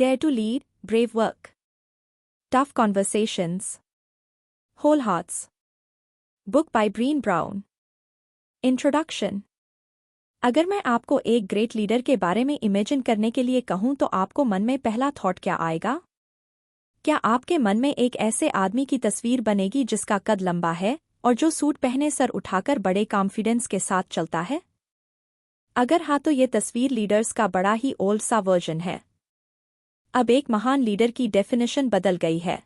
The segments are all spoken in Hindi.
Dare to lead, brave work. Tough conversations. Whole hearts. Book by Brené Brown. Introduction. अगर मैं आपको एक ग्रेट लीडर के बारे में इमेजिन करने के लिए कहूं तो आपको मन में पहला थॉट क्या आएगा? क्या आपके मन में एक ऐसे आदमी की तस्वीर बनेगी जिसका कद लंबा है और जो सूट पहने सर उठाकर बड़े कॉन्फिडेंस के साथ चलता है? अगर हाँ तो ये तस्वीर लीडर्स का बड़ा ही ओल्ड सा वर्जन है। अब एक महान लीडर की डेफिनेशन बदल गई है।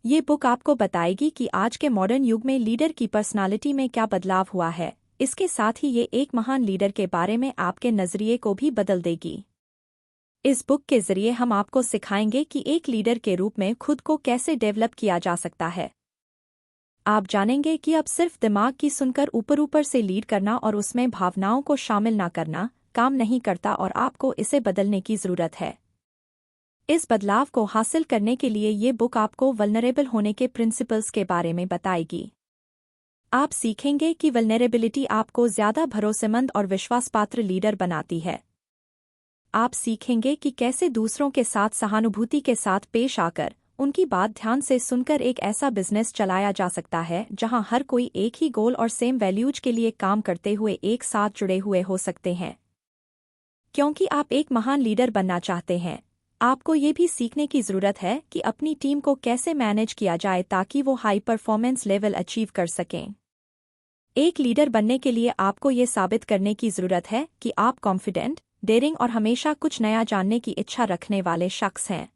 ये बुक आपको बताएगी कि आज के मॉडर्न युग में लीडर की पर्सनालिटी में क्या बदलाव हुआ है। इसके साथ ही ये एक महान लीडर के बारे में आपके नज़रिए को भी बदल देगी। इस बुक के जरिए हम आपको सिखाएंगे कि एक लीडर के रूप में खुद को कैसे डेवलप किया जा सकता है। आप जानेंगे कि अब सिर्फ दिमाग की सुनकर ऊपर से लीड करना और उसमें भावनाओं को शामिल ना करना काम नहीं करता और आपको इसे बदलने की ज़रूरत है। इस बदलाव को हासिल करने के लिए ये बुक आपको वल्नरेबल होने के प्रिंसिपल्स के बारे में बताएगी। आप सीखेंगे कि वल्नरेबिलिटी आपको ज़्यादा भरोसेमंद और विश्वासपात्र लीडर बनाती है। आप सीखेंगे कि कैसे दूसरों के साथ सहानुभूति के साथ पेश आकर उनकी बात ध्यान से सुनकर एक ऐसा बिजनेस चलाया जा सकता है जहां हर कोई एक ही गोल और सेम वैल्यूज के लिए काम करते हुए एक साथ जुड़े हुए हो सकते हैं। क्योंकि आप एक महान लीडर बनना चाहते हैं, आपको ये भी सीखने की ज़रूरत है कि अपनी टीम को कैसे मैनेज किया जाए ताकि वो हाई परफॉर्मेंस लेवल अचीव कर सकें। एक लीडर बनने के लिए आपको ये साबित करने की ज़रूरत है कि आप कॉन्फिडेंट, डेयरिंग और हमेशा कुछ नया जानने की इच्छा रखने वाले शख्स हैं।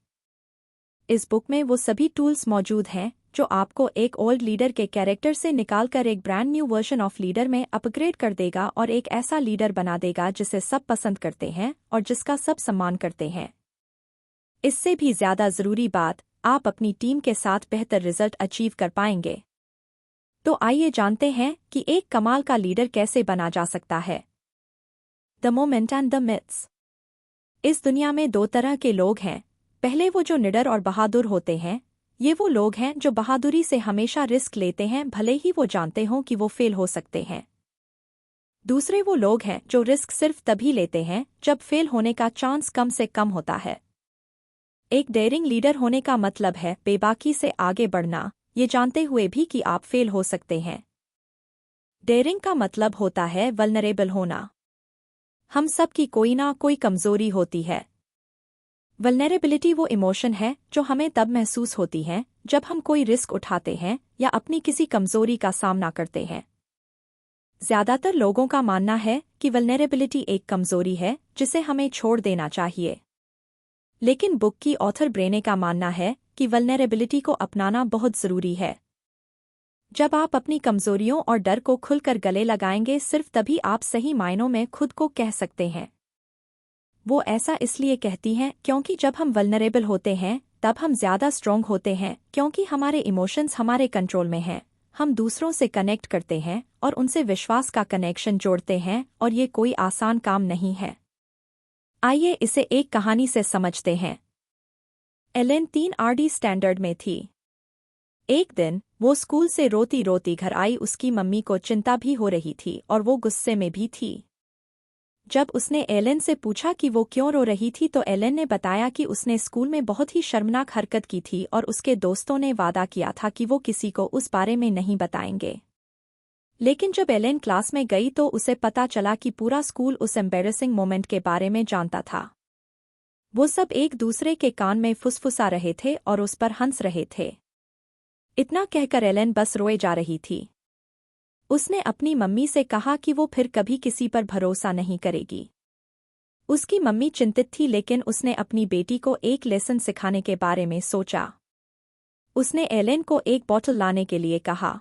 इस बुक में वो सभी टूल्स मौजूद हैं जो आपको एक ओल्ड लीडर के कैरेक्टर से निकालकर एक brand new version of leader में अपग्रेड कर देगा और एक ऐसा लीडर बना देगा जिसे सब पसंद करते हैं और जिसका सब सम्मान करते हैं। इससे भी ज़्यादा ज़रूरी बात, आप अपनी टीम के साथ बेहतर रिजल्ट अचीव कर पाएंगे। तो आइए जानते हैं कि एक कमाल का लीडर कैसे बना जा सकता है। The moment and the myths. इस दुनिया में दो तरह के लोग हैं। पहले वो जो निडर और बहादुर होते हैं, ये वो लोग हैं जो बहादुरी से हमेशा रिस्क लेते हैं भले ही वो जानते हों कि वो फेल हो सकते हैं। दूसरे वो लोग हैं जो रिस्क सिर्फ तभी लेते हैं जब फेल होने का चांस कम से कम होता है। एक डेयरिंग लीडर होने का मतलब है बेबाकी से आगे बढ़ना, ये जानते हुए भी कि आप फेल हो सकते हैं। डेयरिंग का मतलब होता है वल्नरेबल होना। हम सब की कोई ना कोई कमजोरी होती है। वल्नरेबिलिटी वो इमोशन है जो हमें तब महसूस होती है जब हम कोई रिस्क उठाते हैं या अपनी किसी कमजोरी का सामना करते हैं। ज़्यादातर लोगों का मानना है कि वल्नरेबिलिटी एक कमजोरी है जिसे हमें छोड़ देना चाहिए। लेकिन बुक की ऑथर ब्रेने का मानना है कि वल्नरेबिलिटी को अपनाना बहुत ज़रूरी है। जब आप अपनी कमजोरियों और डर को खुलकर गले लगाएंगे सिर्फ तभी आप सही मायनों में खुद को कह सकते हैं। वो ऐसा इसलिए कहती हैं क्योंकि जब हम वल्नरेबल होते हैं तब हम ज़्यादा स्ट्रॉन्ग होते हैं क्योंकि हमारे इमोशंस हमारे कंट्रोल में हैं। हम दूसरों से कनेक्ट करते हैं और उनसे विश्वास का कनेक्शन जोड़ते हैं और ये कोई आसान काम नहीं है। आइए इसे एक कहानी से समझते हैं। एलेन 3 स्टैंडर्ड में थी। एक दिन वो स्कूल से रोती रोती घर आई। उसकी मम्मी को चिंता भी हो रही थी और वो गुस्से में भी थी। जब उसने एलेन से पूछा कि वो क्यों रो रही थी तो एलेन ने बताया कि उसने स्कूल में बहुत ही शर्मनाक हरकत की थी और उसके दोस्तों ने वादा किया था कि वो किसी को उस बारे में नहीं बताएंगे। लेकिन जब एलेन क्लास में गई तो उसे पता चला कि पूरा स्कूल उस एम्बैरेसिंग मोमेंट के बारे में जानता था। वो सब एक दूसरे के कान में फुसफुसा रहे थे और उस पर हंस रहे थे। इतना कहकर एलेन बस रोए जा रही थी। उसने अपनी मम्मी से कहा कि वो फिर कभी किसी पर भरोसा नहीं करेगी। उसकी मम्मी चिंतित थी लेकिन उसने अपनी बेटी को एक लेसन सिखाने के बारे में सोचा। उसने एलेन को एक बॉटल लाने के लिए कहा।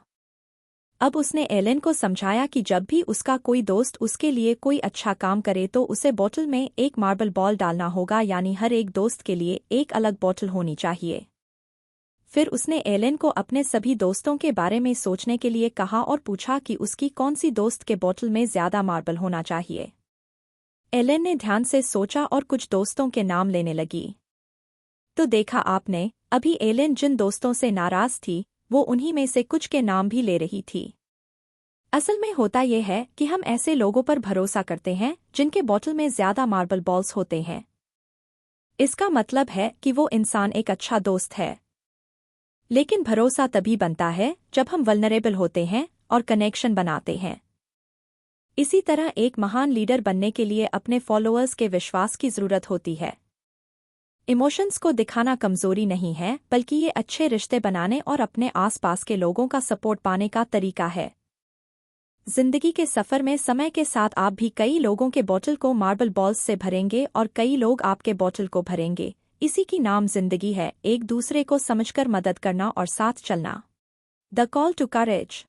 अब उसने एलेन को समझाया कि जब भी उसका कोई दोस्त उसके लिए कोई अच्छा काम करे तो उसे बॉटल में एक मार्बल बॉल डालना होगा, यानी हर एक दोस्त के लिए एक अलग बॉटल होनी चाहिए। फिर उसने एलेन को अपने सभी दोस्तों के बारे में सोचने के लिए कहा और पूछा कि उसकी कौन सी दोस्त के बॉटल में ज़्यादा मार्बल होना चाहिए। एलेन ने ध्यान से सोचा और कुछ दोस्तों के नाम लेने लगी। तो देखा आपने, अभी एलेन जिन दोस्तों से नाराज़ थी वो उन्हीं में से कुछ के नाम भी ले रही थी। असल में होता यह है कि हम ऐसे लोगों पर भरोसा करते हैं जिनके बॉटल में ज़्यादा मार्बल बॉल्स होते हैं। इसका मतलब है कि वो इंसान एक अच्छा दोस्त है। लेकिन भरोसा तभी बनता है जब हम वल्नरेबल होते हैं और कनेक्शन बनाते हैं। इसी तरह एक महान लीडर बनने के लिए अपने फॉलोअर्स के विश्वास की जरूरत होती है। इमोशंस को दिखाना कमजोरी नहीं है, बल्कि ये अच्छे रिश्ते बनाने और अपने आसपास के लोगों का सपोर्ट पाने का तरीका है। जिंदगी के सफर में समय के साथ आप भी कई लोगों के बॉटल को मार्बल बॉल्स से भरेंगे और कई लोग आपके बॉटल को भरेंगे। इसी की नाम जिंदगी है, एक दूसरे को समझकर मदद करना और साथ चलना। The call to courage.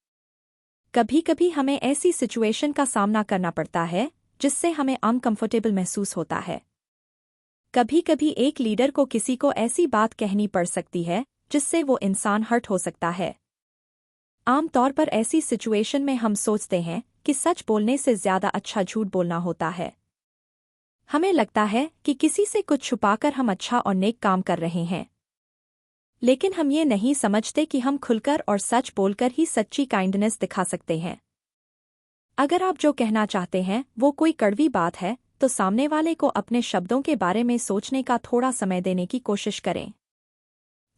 कभी कभी हमें ऐसी सिचुएशन का सामना करना पड़ता है जिससे हमें अनकंफर्टेबल महसूस होता है। कभी कभी एक लीडर को किसी को ऐसी बात कहनी पड़ सकती है जिससे वो इंसान हर्ट हो सकता है। आमतौर पर ऐसी सिचुएशन में हम सोचते हैं कि सच बोलने से ज्यादा अच्छा झूठ बोलना होता है। हमें लगता है कि किसी से कुछ छुपाकर हम अच्छा और नेक काम कर रहे हैं, लेकिन हम ये नहीं समझते कि हम खुलकर और सच बोलकर ही सच्ची काइंडनेस दिखा सकते हैं। अगर आप जो कहना चाहते हैं वो कोई कड़वी बात है, तो सामने वाले को अपने शब्दों के बारे में सोचने का थोड़ा समय देने की कोशिश करें।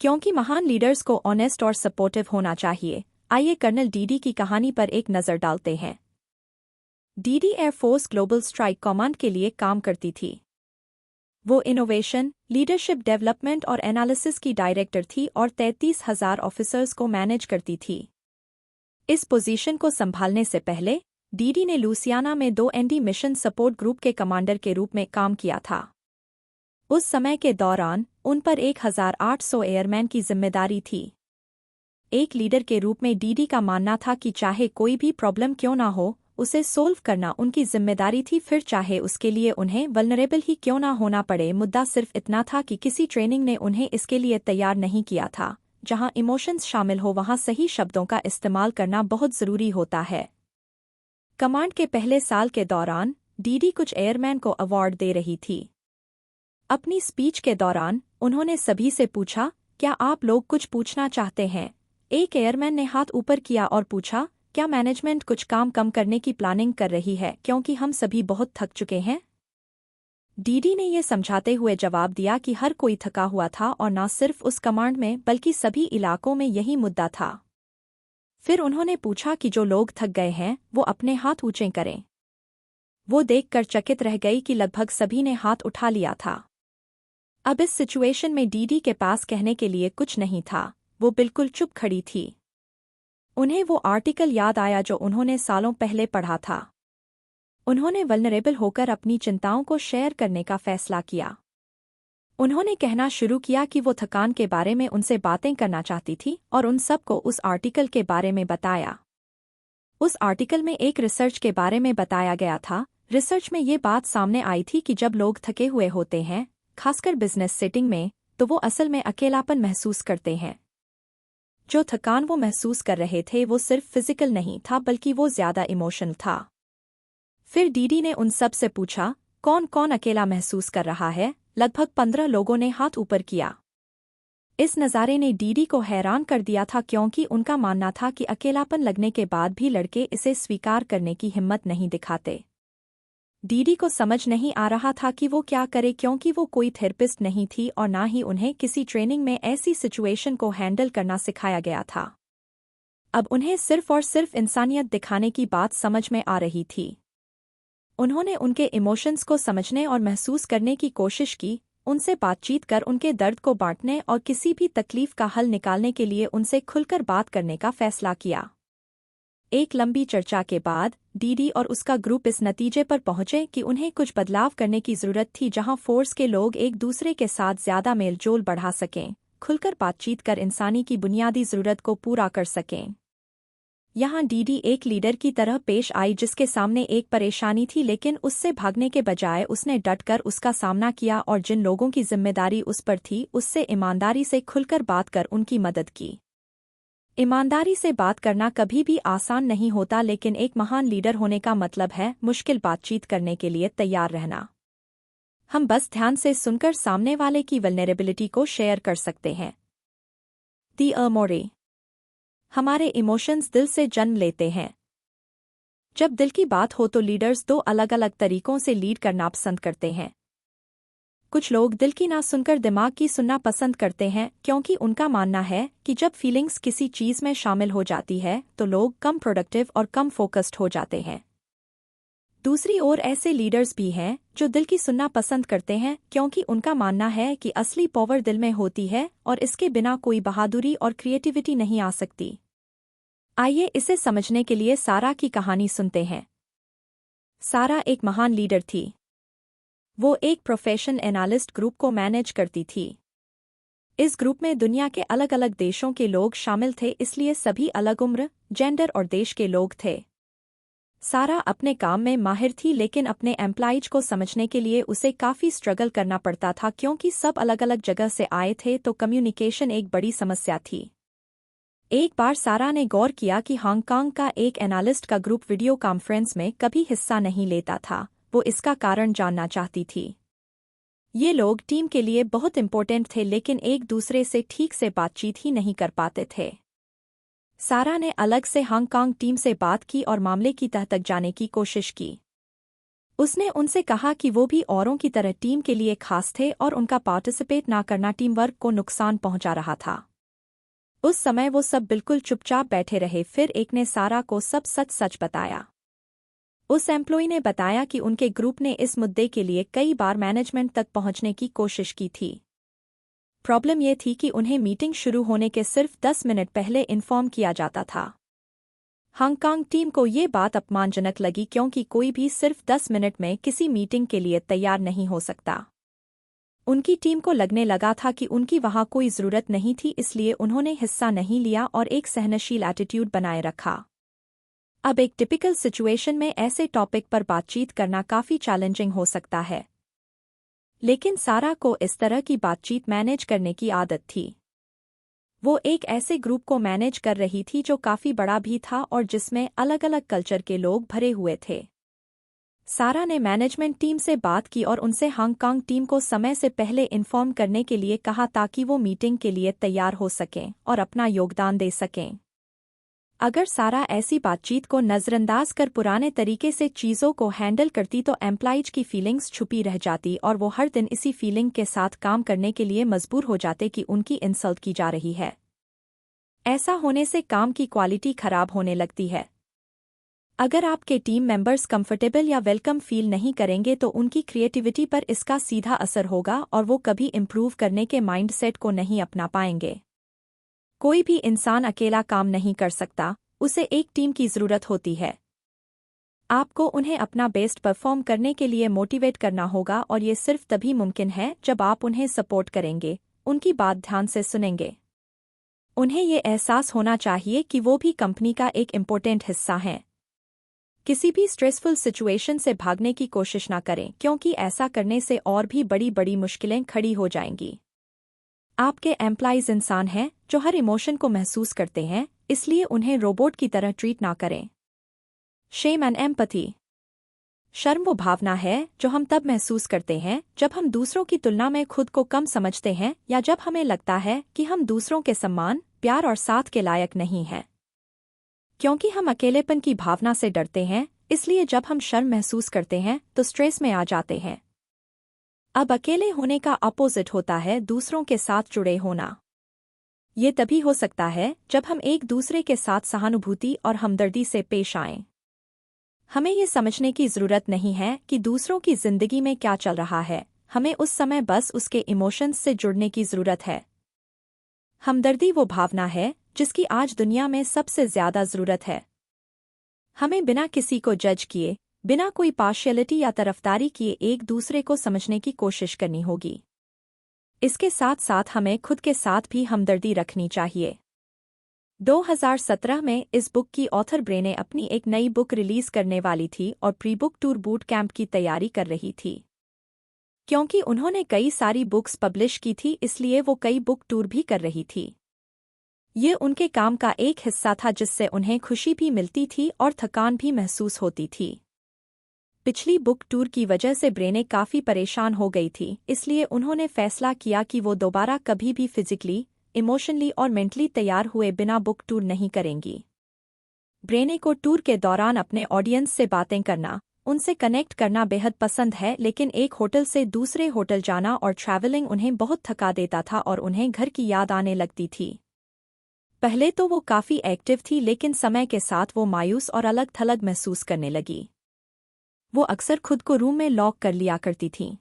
क्योंकि महान लीडर्स को ऑनेस्ट और सपोर्टिव होना चाहिए। आइए कर्नल डीडी की कहानी पर एक नज़र डालते हैं। DD air force global strike command के लिए काम करती थी। वो इनोवेशन, लीडरशिप डेवलपमेंट और एनालिसिस की डायरेक्टर थी और 33,000 ऑफिसर्स को मैनेज करती थी। इस पोजीशन को संभालने से पहले डीडी ने लुसियाना में 2 एनडी मिशन सपोर्ट ग्रुप के कमांडर के रूप में काम किया था। उस समय के दौरान उन पर 1,800 एयरमैन की जिम्मेदारी थी। एक लीडर के रूप में डीडी का मानना था कि चाहे कोई भी प्रॉब्लम क्यों ना हो, उसे सोल्व करना उनकी जिम्मेदारी थी, फिर चाहे उसके लिए उन्हें वल्नरेबल ही क्यों ना होना पड़े। मुद्दा सिर्फ इतना था कि किसी ट्रेनिंग ने उन्हें इसके लिए तैयार नहीं किया था। जहां इमोशंस शामिल हो वहां सही शब्दों का इस्तेमाल करना बहुत जरूरी होता है। कमांड के पहले साल के दौरान डीडी कुछ एयरमैन को अवार्ड दे रही थी। अपनी स्पीच के दौरान उन्होंने सभी से पूछा, क्या आप लोग कुछ पूछना चाहते हैं? एक एयरमैन ने हाथ ऊपर किया और पूछा, क्या मैनेजमेंट कुछ काम कम करने की प्लानिंग कर रही है, क्योंकि हम सभी बहुत थक चुके हैं? डीडी ने ये समझाते हुए जवाब दिया कि हर कोई थका हुआ था और न सिर्फ उस कमांड में बल्कि सभी इलाकों में यही मुद्दा था। फिर उन्होंने पूछा कि जो लोग थक गए हैं वो अपने हाथ ऊंचे करें। वो देखकर चकित रह गई कि लगभग सभी ने हाथ उठा लिया था। अब इस सिचुएशन में डीडी के पास कहने के लिए कुछ नहीं था। वो बिल्कुल चुप खड़ी थी। उन्हें वो आर्टिकल याद आया जो उन्होंने सालों पहले पढ़ा था। उन्होंने वल्नरेबल होकर अपनी चिंताओं को शेयर करने का फैसला किया। उन्होंने कहना शुरू किया कि वो थकान के बारे में उनसे बातें करना चाहती थी और उन सबको उस आर्टिकल के बारे में बताया। उस आर्टिकल में एक रिसर्च के बारे में बताया गया था। रिसर्च में ये बात सामने आई थी कि जब लोग थके हुए होते हैं, खासकर बिजनेस सेटिंग में, तो वो असल में अकेलापन महसूस करते हैं। जो थकान वो महसूस कर रहे थे वो सिर्फ फिजिकल नहीं था, बल्कि वो ज्यादा इमोशनल था। फिर डीडी ने उन सब से पूछा, कौन कौन अकेला महसूस कर रहा है? लगभग 15 लोगों ने हाथ ऊपर किया। इस नज़ारे ने डीडी को हैरान कर दिया था, क्योंकि उनका मानना था कि अकेलापन लगने के बाद भी लड़के इसे स्वीकार करने की हिम्मत नहीं दिखाते। डीडी को समझ नहीं आ रहा था कि वो क्या करे, क्योंकि वो कोई थेरेपिस्ट नहीं थी और ना ही उन्हें किसी ट्रेनिंग में ऐसी सिचुएशन को हैंडल करना सिखाया गया था। अब उन्हें सिर्फ और सिर्फ इंसानियत दिखाने की बात समझ में आ रही थी। उन्होंने उनके इमोशंस को समझने और महसूस करने की कोशिश की, उनसे बातचीत कर उनके दर्द को बांटने और किसी भी तकलीफ का हल निकालने के लिए उनसे खुलकर बात करने का फैसला किया। एक लंबी चर्चा के बाद डीडी और उसका ग्रुप इस नतीजे पर पहुंचे कि उन्हें कुछ बदलाव करने की जरूरत थी, जहां फोर्स के लोग एक दूसरे के साथ ज्यादा मेलजोल बढ़ा सकें, खुलकर बातचीत कर इंसानी की बुनियादी जरूरत को पूरा कर सकें। यहाँ डीडी एक लीडर की तरह पेश आई जिसके सामने एक परेशानी थी, लेकिन उससे भागने के बजाय उसने डटकर उसका सामना किया और जिन लोगों की जिम्मेदारी उस पर थी उससे ईमानदारी से खुलकर बात कर उनकी मदद की। ईमानदारी से बात करना कभी भी आसान नहीं होता, लेकिन एक महान लीडर होने का मतलब है मुश्किल बातचीत करने के लिए तैयार रहना। हम बस ध्यान से सुनकर सामने वाले की वल्नरेबिलिटी को शेयर कर सकते हैं। दी मोरे। हमारे इमोशंस दिल से जन्म लेते हैं। जब दिल की बात हो तो लीडर्स 2 अलग अलग तरीकों से लीड करना पसंद करते हैं। कुछ लोग दिल की ना सुनकर दिमाग की सुनना पसंद करते हैं क्योंकि उनका मानना है कि जब फीलिंग्स किसी चीज़ में शामिल हो जाती है तो लोग कम प्रोडक्टिव और कम फोकस्ड हो जाते हैं। दूसरी ओर ऐसे लीडर्स भी हैं जो दिल की सुनना पसंद करते हैं क्योंकि उनका मानना है कि असली पावर दिल में होती है और इसके बिना कोई बहादुरी और क्रिएटिविटी नहीं आ सकती। आइए इसे समझने के लिए सारा की कहानी सुनते हैं। सारा एक महान लीडर थी। वो एक प्रोफेशन एनालिस्ट ग्रुप को मैनेज करती थी। इस ग्रुप में दुनिया के अलग अलग देशों के लोग शामिल थे, इसलिए सभी अलग उम्र, जेंडर और देश के लोग थे। सारा अपने काम में माहिर थी, लेकिन अपने एम्प्लॉइज को समझने के लिए उसे काफ़ी स्ट्रगल करना पड़ता था क्योंकि सब अलग अलग जगह से आए थे, तो कम्युनिकेशन एक बड़ी समस्या थी। एक बार सारा ने गौर किया कि हांगकांग का एक एनालिस्ट का ग्रुप वीडियो कॉन्फ्रेंस में कभी हिस्सा नहीं लेता था। वो इसका कारण जानना चाहती थी। ये लोग टीम के लिए बहुत इम्पोर्टेंट थे, लेकिन एक दूसरे से ठीक से बातचीत ही नहीं कर पाते थे। सारा ने अलग से हांगकांग टीम से बात की और मामले की तह तक जाने की कोशिश की। उसने उनसे कहा कि वो भी औरों की तरह टीम के लिए खास थे और उनका पार्टिसिपेट ना करना टीम वर्क को नुकसान पहुंचा रहा था। उस समय वो सब बिल्कुल चुपचाप बैठे रहे। फिर एक ने सारा को सब सच सच बताया। उस एम्प्लॉय ने बताया कि उनके ग्रुप ने इस मुद्दे के लिए कई बार मैनेजमेंट तक पहुंचने की कोशिश की थी। प्रॉब्लम ये थी कि उन्हें मीटिंग शुरू होने के सिर्फ 10 मिनट पहले इन्फॉर्म किया जाता था। हांगकांग टीम को ये बात अपमानजनक लगी क्योंकि कोई भी सिर्फ 10 मिनट में किसी मीटिंग के लिए तैयार नहीं हो सकता। उनकी टीम को लगने लगा था कि उनकी वहां कोई ज़रूरत नहीं थी, इसलिए उन्होंने हिस्सा नहीं लिया और एक सहनशील एटीट्यूड बनाए रखा। अब एक टिपिकल सिचुएशन में ऐसे टॉपिक पर बातचीत करना काफ़ी चैलेंजिंग हो सकता है, लेकिन सारा को इस तरह की बातचीत मैनेज करने की आदत थी। वो एक ऐसे ग्रुप को मैनेज कर रही थी जो काफ़ी बड़ा भी था और जिसमें अलग अलग कल्चर के लोग भरे हुए थे। सारा ने मैनेजमेंट टीम से बात की और उनसे हांगकांग टीम को समय से पहले इन्फॉर्म करने के लिए कहा ताकि वो मीटिंग के लिए तैयार हो सकें और अपना योगदान दे सकें। अगर सारा ऐसी बातचीत को नज़रअंदाज कर पुराने तरीके से चीज़ों को हैंडल करती तो एम्प्लॉइज की फीलिंग्स छुपी रह जाती और वो हर दिन इसी फीलिंग के साथ काम करने के लिए मजबूर हो जाते कि उनकी इंसल्ट की जा रही है। ऐसा होने से काम की क्वालिटी खराब होने लगती है। अगर आपके टीम मेंबर्स कंफर्टेबल या वेलकम फील नहीं करेंगे तो उनकी क्रिएटिविटी पर इसका सीधा असर होगा और वो कभी इम्प्रूव करने के माइंडसेट को नहीं अपना पाएंगे। कोई भी इंसान अकेला काम नहीं कर सकता, उसे एक टीम की ज़रूरत होती है। आपको उन्हें अपना बेस्ट परफॉर्म करने के लिए मोटिवेट करना होगा और ये सिर्फ तभी मुमकिन है जब आप उन्हें सपोर्ट करेंगे, उनकी बात ध्यान से सुनेंगे। उन्हें ये एहसास होना चाहिए कि वो भी कंपनी का एक इम्पोर्टेंट हिस्सा हैं। किसी भी स्ट्रेसफुल सिचुएशन से भागने की कोशिश ना करें क्योंकि ऐसा करने से और भी बड़ी बड़ी मुश्किलें खड़ी हो जाएंगी। आपके एम्प्लॉइज इंसान हैं जो हर इमोशन को महसूस करते हैं, इसलिए उन्हें रोबोट की तरह ट्रीट ना करें। Shame and empathy. शर्म वो भावना है जो हम तब महसूस करते हैं जब हम दूसरों की तुलना में खुद को कम समझते हैं या जब हमें लगता है कि हम दूसरों के सम्मान, प्यार और साथ के लायक नहीं हैं। क्योंकि हम अकेलेपन की भावना से डरते हैं, इसलिए जब हम शर्म महसूस करते हैं तो स्ट्रेस में आ जाते हैं। अब अकेले होने का अपोजिट होता है दूसरों के साथ जुड़े होना। ये तभी हो सकता है जब हम एक दूसरे के साथ सहानुभूति और हमदर्दी से पेश आएं। हमें ये समझने की ज़रूरत नहीं है कि दूसरों की ज़िंदगी में क्या चल रहा है, हमें उस समय बस उसके इमोशंस से जुड़ने की ज़रूरत है। हमदर्दी वो भावना है जिसकी आज दुनिया में सबसे ज़्यादा ज़रूरत है। हमें बिना किसी को जज किए, बिना कोई पार्शियलिटी या तरफदारी किए एक दूसरे को समझने की कोशिश करनी होगी। इसके साथ साथ हमें खुद के साथ भी हमदर्दी रखनी चाहिए। 2017 में इस बुक की ऑथर ब्रेने अपनी एक नई बुक रिलीज करने वाली थी और pre book tour boot camp की तैयारी कर रही थी। क्योंकि उन्होंने कई सारी बुक्स पब्लिश की थी, इसलिए वो कई बुक टूर भी कर रही थी। ये उनके काम का एक हिस्सा था जिससे उन्हें खुशी भी मिलती थी और थकान भी महसूस होती थी। पिछली बुक टूर की वजह से ब्रेने काफ़ी परेशान हो गई थी, इसलिए उन्होंने फैसला किया कि वो दोबारा कभी भी फिजिकली, इमोशनली और मेंटली तैयार हुए बिना बुक टूर नहीं करेंगी। ब्रेने को टूर के दौरान अपने ऑडियंस से बातें करना, उनसे कनेक्ट करना बेहद पसंद है, लेकिन एक होटल से दूसरे होटल जाना और ट्रैवलिंग उन्हें बहुत थका देता था और उन्हें घर की याद आने लगती थी। पहले तो वो काफ़ी एक्टिव थी, लेकिन समय के साथ वो मायूस और अलग थलग महसूस करने लगी। वो अक्सर खुद को रूम में लॉक कर लिया करती थीं।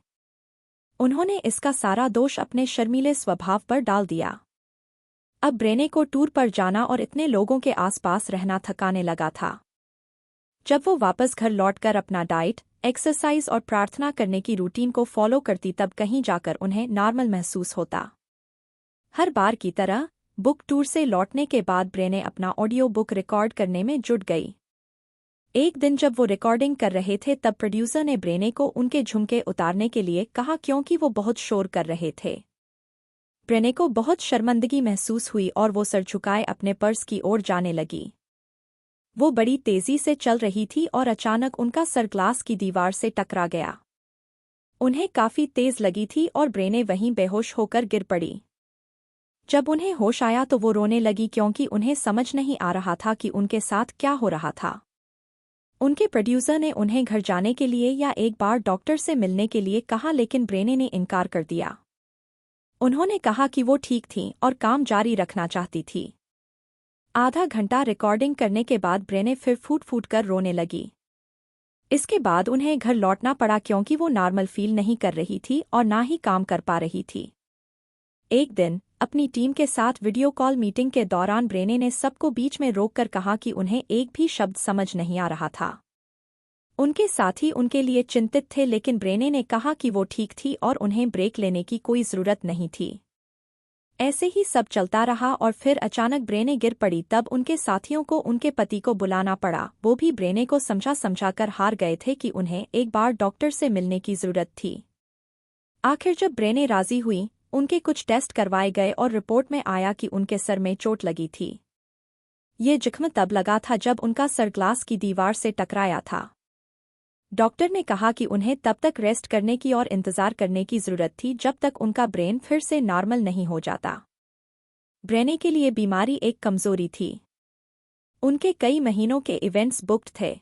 उन्होंने इसका सारा दोष अपने शर्मीले स्वभाव पर डाल दिया। अब ब्रेने को टूर पर जाना और इतने लोगों के आसपास रहना थकाने लगा था। जब वो वापस घर लौटकर अपना डाइट, एक्सरसाइज और प्रार्थना करने की रूटीन को फॉलो करती, तब कहीं जाकर उन्हें नॉर्मल महसूस होता। हर बार की तरह बुक टूर से लौटने के बाद ब्रेने अपना ऑडियो बुक रिकॉर्ड करने में जुट गई। एक दिन जब वो रिकॉर्डिंग कर रहे थे, तब प्रोड्यूसर ने ब्रेने को उनके झुमके उतारने के लिए कहा, क्योंकि वो बहुत शोर कर रहे थे। ब्रेने को बहुत शर्मिंदगी महसूस हुई और वो सर झुकाए अपने पर्स की ओर जाने लगी। वो बड़ी तेजी से चल रही थी और अचानक उनका सर ग्लास की दीवार से टकरा गया। उन्हें काफी तेज लगी थी और ब्रेने वहीं बेहोश होकर गिर पड़ी। जब उन्हें होश आया तो वो रोने लगी, क्योंकि उन्हें समझ नहीं आ रहा था कि उनके साथ क्या हो रहा था। उनके प्रोड्यूसर ने उन्हें घर जाने के लिए या एक बार डॉक्टर से मिलने के लिए कहा, लेकिन ब्रेने ने इनकार कर दिया। उन्होंने कहा कि वो ठीक थीं और काम जारी रखना चाहती थी। आधा घंटा रिकॉर्डिंग करने के बाद ब्रेने फिर फूट फूट कर रोने लगी। इसके बाद उन्हें घर लौटना पड़ा, क्योंकि वो नॉर्मल फील नहीं कर रही थी और ना ही काम कर पा रही थी। एक दिन अपनी टीम के साथ वीडियो कॉल मीटिंग के दौरान ब्रेने ने सबको बीच में रोककर कहा कि उन्हें एक भी शब्द समझ नहीं आ रहा था। उनके साथी उनके लिए चिंतित थे, लेकिन ब्रेने ने कहा कि वो ठीक थी और उन्हें ब्रेक लेने की कोई ज़रूरत नहीं थी। ऐसे ही सब चलता रहा और फिर अचानक ब्रेने गिर पड़ी। तब उनके साथियों को उनके पति को बुलाना पड़ा। वो भी ब्रेने को समझा कर हार गए थे कि उन्हें एक बार डॉक्टर से मिलने की ज़रूरत थी। आखिर जब ब्रेने राजी हुई, उनके कुछ टेस्ट करवाए गए और रिपोर्ट में आया कि उनके सर में चोट लगी थी। ये जख्म तब लगा था जब उनका सर ग्लास की दीवार से टकराया था। डॉक्टर ने कहा कि उन्हें तब तक रेस्ट करने की और इंतजार करने की ज़रूरत थी जब तक उनका ब्रेन फिर से नॉर्मल नहीं हो जाता। ब्रेने के लिए बीमारी एक कमज़ोरी थी। उनके कई महीनों के इवेंट्स बुक्ड थे।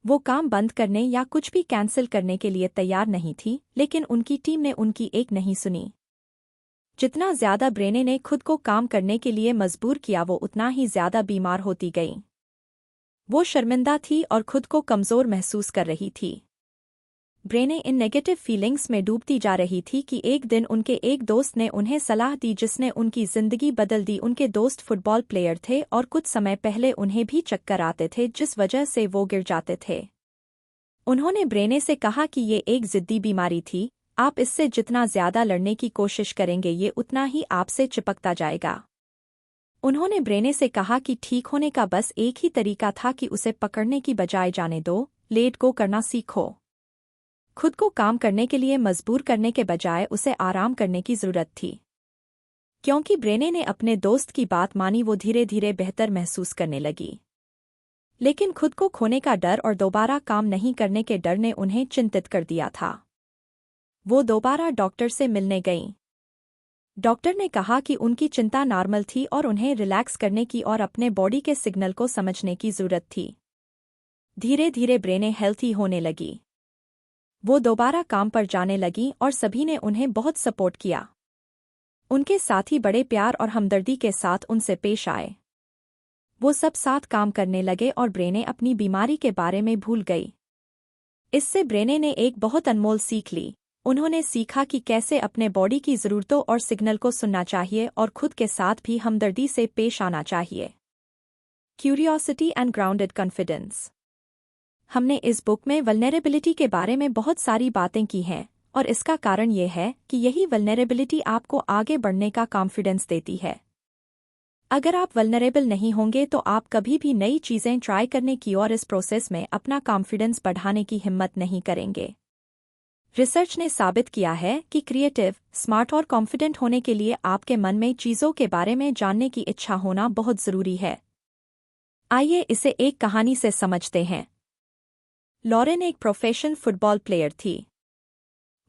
वो काम बंद करने या कुछ भी कैंसिल करने के लिए तैयार नहीं थी, लेकिन उनकी टीम ने उनकी एक नहीं सुनी। जितना ज्यादा ब्रेने ने खुद को काम करने के लिए मजबूर किया, वो उतना ही ज्यादा बीमार होती गई। वो शर्मिंदा थी और खुद को कमज़ोर महसूस कर रही थी। ब्रेने इन नेगेटिव फीलिंग्स में डूबती जा रही थी कि एक दिन उनके एक दोस्त ने उन्हें सलाह दी जिसने उनकी जिंदगी बदल दी। उनके दोस्त फुटबॉल प्लेयर थे और कुछ समय पहले उन्हें भी चक्कर आते थे, जिस वजह से वो गिर जाते थे। उन्होंने ब्रेने से कहा कि ये एक जिद्दी बीमारी थी, आप इससे जितना ज्यादा लड़ने की कोशिश करेंगे ये उतना ही आपसे चिपकता जाएगा। उन्होंने ब्रेने से कहा कि ठीक होने का बस एक ही तरीका था कि उसे पकड़ने की बजाय जाने दो, लेट गो करना सीखो। खुद को काम करने के लिए मजबूर करने के बजाय उसे आराम करने की जरूरत थी। क्योंकि ब्रेने ने अपने दोस्त की बात मानी, वो धीरे धीरे बेहतर महसूस करने लगी। लेकिन खुद को खोने का डर और दोबारा काम नहीं करने के डर ने उन्हें चिंतित कर दिया था। वो दोबारा डॉक्टर से मिलने गईं। डॉक्टर ने कहा कि उनकी चिंता नॉर्मल थी और उन्हें रिलैक्स करने की और अपने बॉडी के सिग्नल को समझने की जरूरत थी। धीरे धीरे ब्रेने हेल्थी होने लगी। वो दोबारा काम पर जाने लगी और सभी ने उन्हें बहुत सपोर्ट किया। उनके साथी बड़े प्यार और हमदर्दी के साथ उनसे पेश आए। वो सब साथ काम करने लगे और ब्रेने अपनी बीमारी के बारे में भूल गई। इससे ब्रेने ने एक बहुत अनमोल सीख ली। उन्होंने सीखा कि कैसे अपने बॉडी की ज़रूरतों और सिग्नल को सुनना चाहिए और खुद के साथ भी हमदर्दी से पेश आना चाहिए। Curiosity and grounded confidence. हमने इस बुक में वल्नरेबिलिटी के बारे में बहुत सारी बातें की हैं, और इसका कारण ये है कि यही वल्नरेबिलिटी आपको आगे बढ़ने का कॉन्फिडेंस देती है। अगर आप वल्नरेबल नहीं होंगे तो आप कभी भी नई चीज़ें ट्राई करने की और इस प्रोसेस में अपना कॉन्फिडेंस बढ़ाने की हिम्मत नहीं करेंगे। रिसर्च ने साबित किया है कि क्रिएटिव, स्मार्ट और कॉन्फिडेंट होने के लिए आपके मन में चीज़ों के बारे में जानने की इच्छा होना बहुत ज़रूरी है। आइए इसे एक कहानी से समझते हैं। लॉरेन एक प्रोफेशनल फुटबॉल प्लेयर थी।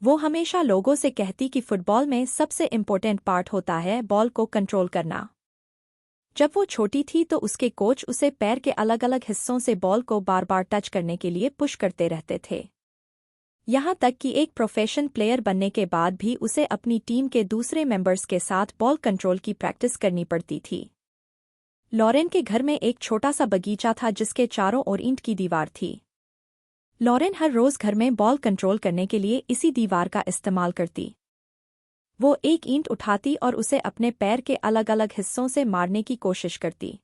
वो हमेशा लोगों से कहती कि फुटबॉल में सबसे इम्पोर्टेंट पार्ट होता है बॉल को कंट्रोल करना। जब वो छोटी थी तो उसके कोच उसे पैर के अलग अलग हिस्सों से बॉल को बार बार टच करने के लिए पुश करते रहते थे। यहाँ तक कि एक प्रोफेशनल प्लेयर बनने के बाद भी उसे अपनी टीम के दूसरे मेंबर्स के साथ बॉल कंट्रोल की प्रैक्टिस करनी पड़ती थी। लॉरेन के घर में एक छोटा सा बगीचा था जिसके चारों ओर ईंट की दीवार थी। लॉरेन हर रोज घर में बॉल कंट्रोल करने के लिए इसी दीवार का इस्तेमाल करती। वो एक ईंट उठाती और उसे अपने पैर के अलग अलग हिस्सों से मारने की कोशिश करती।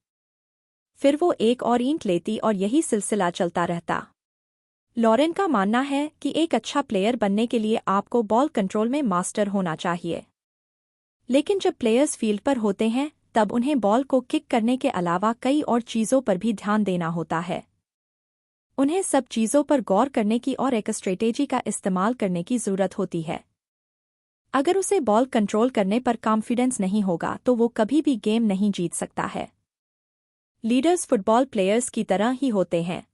फिर वो एक और ईंट लेती और यही सिलसिला चलता रहता। लॉरेन का मानना है कि एक अच्छा प्लेयर बनने के लिए आपको बॉल कंट्रोल में मास्टर होना चाहिए। लेकिन जब प्लेयर्स फील्ड पर होते हैं तब उन्हें बॉल को किक करने के अलावा कई और चीज़ों पर भी ध्यान देना होता है। उन्हें सब चीज़ों पर गौर करने की और एक स्ट्रेटेजी का इस्तेमाल करने की ज़रूरत होती है। अगर उसे बॉल कंट्रोल करने पर कॉन्फिडेंस नहीं होगा तो वो कभी भी गेम नहीं जीत सकता है। लीडर्स फुटबॉल प्लेयर्स की तरह ही होते हैं।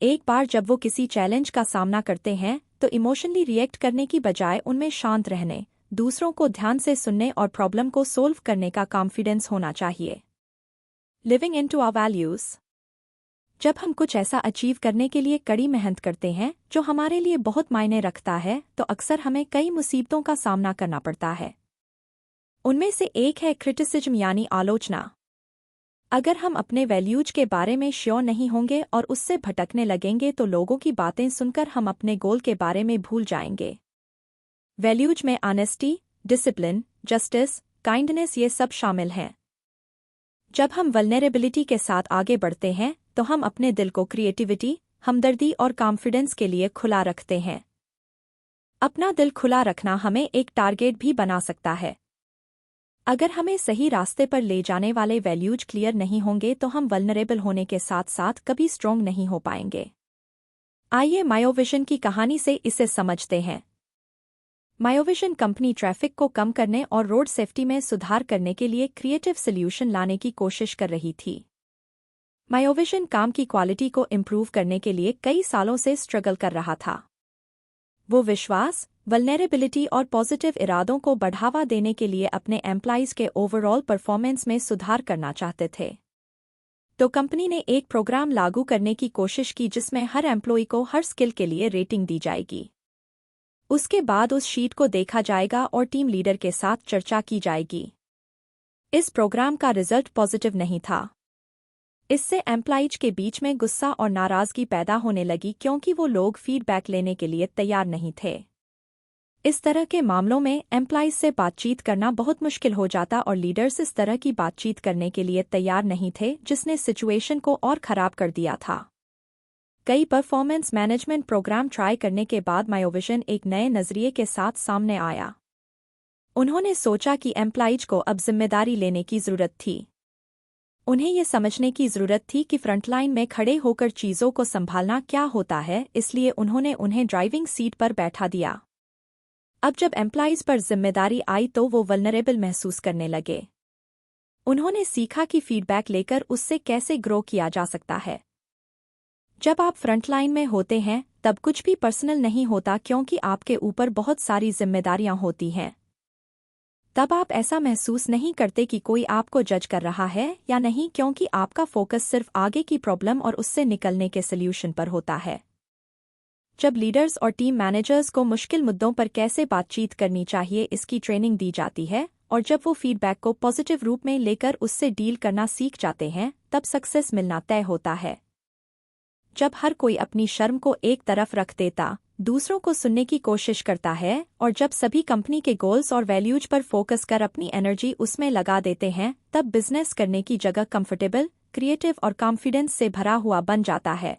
एक बार जब वो किसी चैलेंज का सामना करते हैं तो इमोशनली रिएक्ट करने की बजाय उनमें शांत रहने, दूसरों को ध्यान से सुनने और प्रॉब्लम को सोल्व करने का कॉन्फिडेंस होना चाहिए। Living into our values. जब हम कुछ ऐसा अचीव करने के लिए कड़ी मेहनत करते हैं जो हमारे लिए बहुत मायने रखता है तो अक्सर हमें कई मुसीबतों का सामना करना पड़ता है। उनमें से एक है क्रिटिसिज्म यानी आलोचना। अगर हम अपने वैल्यूज के बारे में श्योर नहीं होंगे और उससे भटकने लगेंगे तो लोगों की बातें सुनकर हम अपने गोल के बारे में भूल जाएंगे। वैल्यूज में ऑनेस्टी, डिसिप्लिन, जस्टिस, काइंडनेस ये सब शामिल हैं। जब हम वल्नरेबिलिटी के साथ आगे बढ़ते हैं तो हम अपने दिल को क्रिएटिविटी, हमदर्दी और कॉन्फिडेंस के लिए खुला रखते हैं। अपना दिल खुला रखना हमें एक टारगेट भी बना सकता है। अगर हमें सही रास्ते पर ले जाने वाले वैल्यूज क्लियर नहीं होंगे तो हम वल्नरेबल होने के साथ साथ कभी स्ट्रोंग नहीं हो पाएंगे। आइए मायोविजन की कहानी से इसे समझते हैं। मायोविजन कंपनी ट्रैफिक को कम करने और रोड सेफ्टी में सुधार करने के लिए क्रिएटिव सॉल्यूशन लाने की कोशिश कर रही थी। मायोविजन काम की क्वालिटी को इम्प्रूव करने के लिए कई सालों से स्ट्रगल कर रहा था। वो विश्वास, वल्नरेबिलिटी और पॉजिटिव इरादों को बढ़ावा देने के लिए अपने एम्प्लॉइज के ओवरऑल परफॉर्मेंस में सुधार करना चाहते थे। तो कंपनी ने एक प्रोग्राम लागू करने की कोशिश की जिसमें हर एम्प्लॉय को हर स्किल के लिए रेटिंग दी जाएगी। उसके बाद उस शीट को देखा जाएगा और टीम लीडर के साथ चर्चा की जाएगी। इस प्रोग्राम का रिजल्ट पॉजिटिव नहीं था। इससे एम्प्लॉइज के बीच में गुस्सा और नाराजगी पैदा होने लगी क्योंकि वो लोग फीडबैक लेने के लिए तैयार नहीं थे। इस तरह के मामलों में एम्प्लॉइज से बातचीत करना बहुत मुश्किल हो जाता और लीडर्स इस तरह की बातचीत करने के लिए तैयार नहीं थे, जिसने सिचुएशन को और खराब कर दिया था। कई परफॉर्मेंस मैनेजमेंट प्रोग्राम ट्राई करने के बाद मायोविजन एक नए नजरिए के साथ सामने आया। उन्होंने सोचा कि एम्प्लॉइज को अब जिम्मेदारी लेने की जरूरत थी। उन्हें ये समझने की जरूरत थी कि फ्रंटलाइन में खड़े होकर चीजों को संभालना क्या होता है, इसलिए उन्होंने उन्हें ड्राइविंग सीट पर बैठा दिया। अब जब एम्प्लॉइज पर जिम्मेदारी आई तो वो वल्नरेबल महसूस करने लगे। उन्होंने सीखा कि फीडबैक लेकर उससे कैसे ग्रो किया जा सकता है। जब आप फ्रंटलाइन में होते हैं तब कुछ भी पर्सनल नहीं होता क्योंकि आपके ऊपर बहुत सारी जिम्मेदारियां होती हैं। तब आप ऐसा महसूस नहीं करते कि कोई आपको जज कर रहा है या नहीं, क्योंकि आपका फोकस सिर्फ आगे की प्रॉब्लम और उससे निकलने के सल्यूशन पर होता है। जब लीडर्स और टीम मैनेजर्स को मुश्किल मुद्दों पर कैसे बातचीत करनी चाहिए इसकी ट्रेनिंग दी जाती है और जब वो फीडबैक को पॉजिटिव रूप में लेकर उससे डील करना सीख जाते हैं तब सक्सेस मिलना तय होता है। जब हर कोई अपनी शर्म को एक तरफ रख देता, दूसरों को सुनने की कोशिश करता है और जब सभी कंपनी के गोल्स और वैल्यूज पर फोकस कर अपनी एनर्जी उसमें लगा देते हैं तब बिजनेस करने की जगह कंफर्टेबल, क्रिएटिव और कॉन्फिडेंस से भरा हुआ बन जाता है।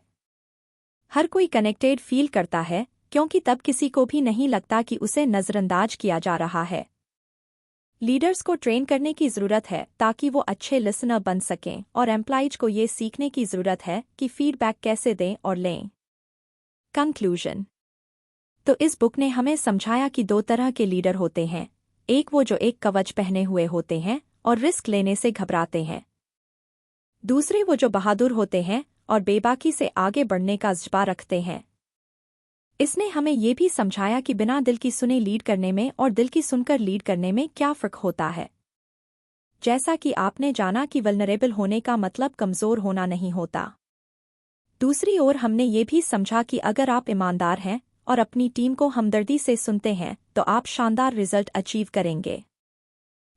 हर कोई कनेक्टेड फील करता है क्योंकि तब किसी को भी नहीं लगता कि उसे नजरअंदाज किया जा रहा है। लीडर्स को ट्रेन करने की जरूरत है ताकि वो अच्छे लिसनर बन सकें और एम्प्लॉइज को ये सीखने की जरूरत है कि फीडबैक कैसे दें और लें। कंक्लूजन। तो इस बुक ने हमें समझाया कि दो तरह के लीडर होते हैं, एक वो जो एक कवच पहने हुए होते हैं और रिस्क लेने से घबराते हैं। दूसरे वो जो बहादुर होते हैं और बेबाकी से आगे बढ़ने का जज्बा रखते हैं। इसने हमें ये भी समझाया कि बिना दिल की सुने लीड करने में और दिल की सुनकर लीड करने में क्या फ़र्क होता है। जैसा कि आपने जाना कि वल्नरेबल होने का मतलब कमज़ोर होना नहीं होता। दूसरी ओर हमने ये भी समझा कि अगर आप ईमानदार हैं और अपनी टीम को हमदर्दी से सुनते हैं तो आप शानदार रिजल्ट अचीव करेंगे।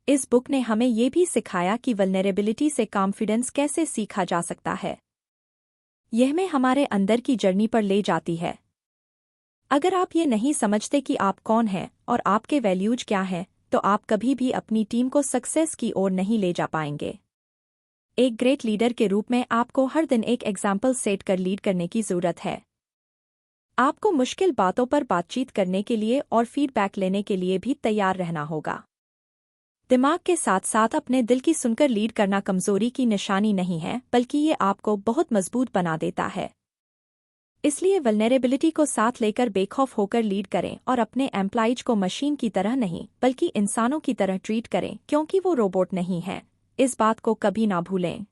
इस बुक ने हमें ये भी सिखाया कि वल्नरेबिलिटी से कॉन्फिडेंस कैसे सीखा जा सकता है। यह हमें हमारे अंदर की जर्नी पर ले जाती है। अगर आप ये नहीं समझते कि आप कौन हैं और आपके वैल्यूज क्या हैं, तो आप कभी भी अपनी टीम को सक्सेस की ओर नहीं ले जा पाएंगे। एक ग्रेट लीडर के रूप में आपको हर दिन एक एग्जाम्पल सेट कर लीड करने की जरूरत है। आपको मुश्किल बातों पर बातचीत करने के लिए और फीडबैक लेने के लिए भी तैयार रहना होगा। दिमाग के साथ साथ अपने दिल की सुनकर लीड करना कमजोरी की निशानी नहीं है, बल्कि ये आपको बहुत मजबूत बना देता है। इसलिए वल्नरेबिलिटी को साथ लेकर बेखौफ होकर लीड करें और अपने एम्प्लॉइज को मशीन की तरह नहीं बल्कि इंसानों की तरह ट्रीट करें, क्योंकि वो रोबोट नहीं है। इस बात को कभी ना भूलें।